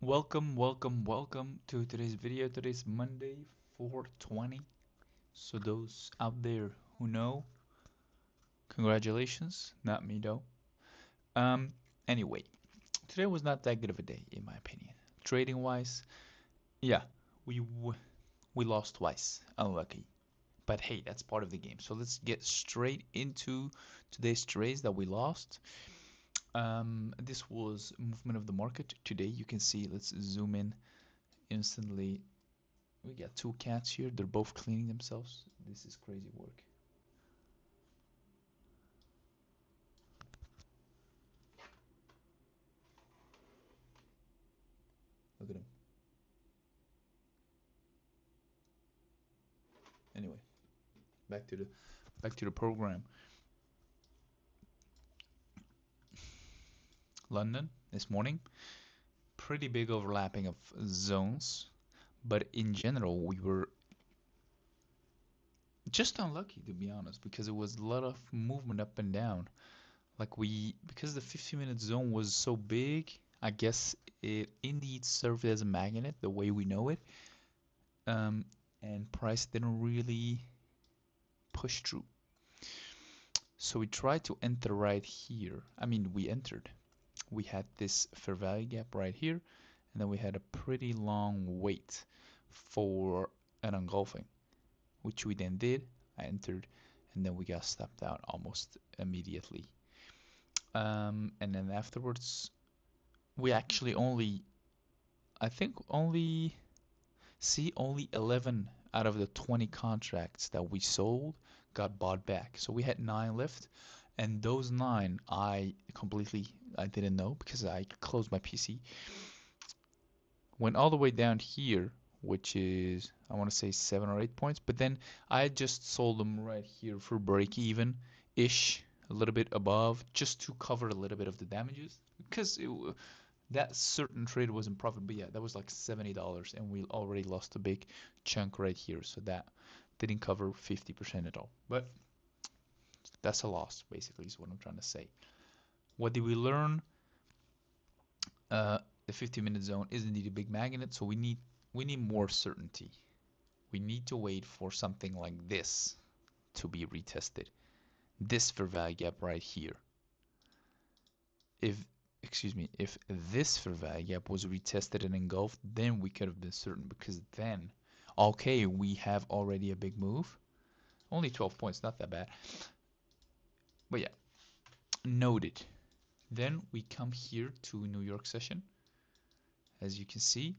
Welcome to today's video. Today's Monday, 4/20. So those out there who know, congratulations. Not me though. Um, anyway, today was not that good of a day in my opinion. Trading wise, yeah, we w we lost twice. Unlucky. But hey, that's part of the game. So let's get straight into today's trades that we lost. This was movement of the market today. You can see, let's zoom in instantly. We got two cats here. They're both cleaning themselves. This is crazy work. Look at them. Anyway, back to the program. London this morning, pretty big overlapping of zones, but in general we were just unlucky to be honest because it was a lot of movement up and down. Because the 50-minute zone was so big, I guess it indeed served as a magnet the way we know it. Um, and price didn't really push through. So we tried to enter right here. I mean, we entered. We had this fair value gap right here, and then we had a pretty long wait for an engulfing, which we then did. I entered, and then we got stopped out almost immediately. And then afterwards, we actually only, I think only 11 out of the 20 contracts that we sold got bought back. So we had 9 left, and those 9 I didn't know because I closed my PC. Went all the way down here, which is I want to say 7 or 8 points, but then I just sold them right here for break even ish, a little bit above, just to cover a little bit of the damages because that certain trade was in profit, but yeah, that was like $70, and we already lost a big chunk right here, so that didn't cover 50% at all. But that's a loss, basically, is what I'm trying to say. What did we learn? The 50-minute zone is indeed a big magnet, so we need more certainty. We need to wait for something like this to be retested. This fair value gap right here. If if this fair value gap was retested and engulfed, then we could have been certain because then, okay, we have already a big move. Only 12 points, not that bad. But yeah, noted. Then we come here to New York session. As you can see,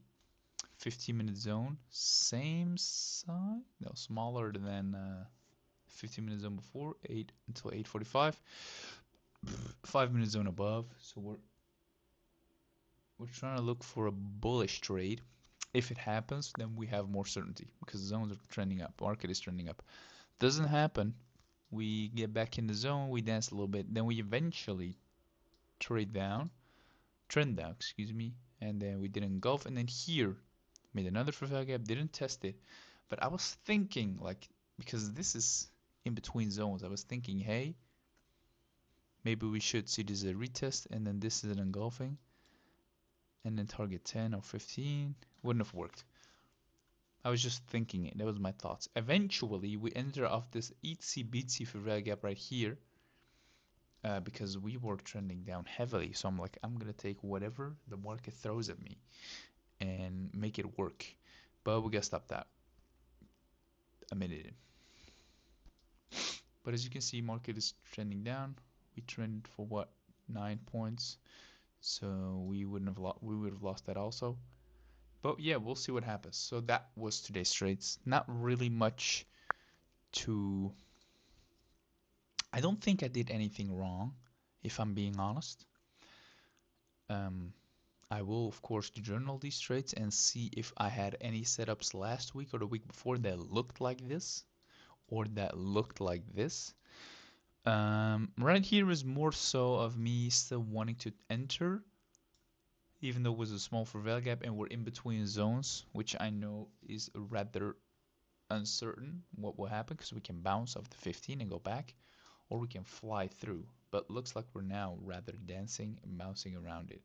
15-minute zone, same size, no, smaller than 15-minute zone before, 8 until 8:45. 5-minute zone above, so we're trying to look for a bullish trade. If it happens, then we have more certainty because zones are trending up, market is trending up. Doesn't happen, we get back in the zone, we dance a little bit, then we eventually trend down, excuse me, and then we did engulf, and then here made another fair value gap, didn't test it, but I was thinking like because this is in between zones, I was thinking, hey, maybe we should see this as a retest, and then this is an engulfing, and then target 10 or 15 wouldn't have worked. I was just thinking it. That was my thoughts. Eventually, we enter off this itsy bitsy fair value gap right here because we were trending down heavily. So I'm like, I'm gonna take whatever the market throws at me and make it work. But we got stopped out a minute in. But as you can see, market is trending down. We trended for what, 9 points. So we would have lost that also. But yeah, we'll see what happens. So that was today's trades. Not really much to. I don't think I did anything wrong, if I'm being honest. Um, I will, of course, journal these trades and see if I had any setups last week or the week before that looked like this or that looked like this. Right here is more so of me still wanting to enter, even though it was a small fair value gap and we're in between zones, which I know is rather uncertain what will happen because we can bounce off the 15 and go back, or we can fly through. But looks like we're now rather dancing and bouncing around it.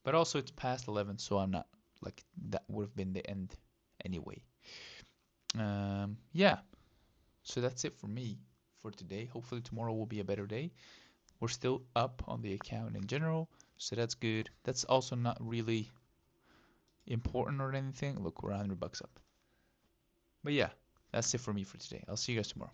But also it's past 11, so I'm not like that would have been the end anyway. Yeah. So that's it for me for today. Hopefully tomorrow will be a better day. We're still up on the account in general, so that's good. That's also not really important or anything. Look, we're $100 up. But yeah, that's it for me for today. I'll see you guys tomorrow.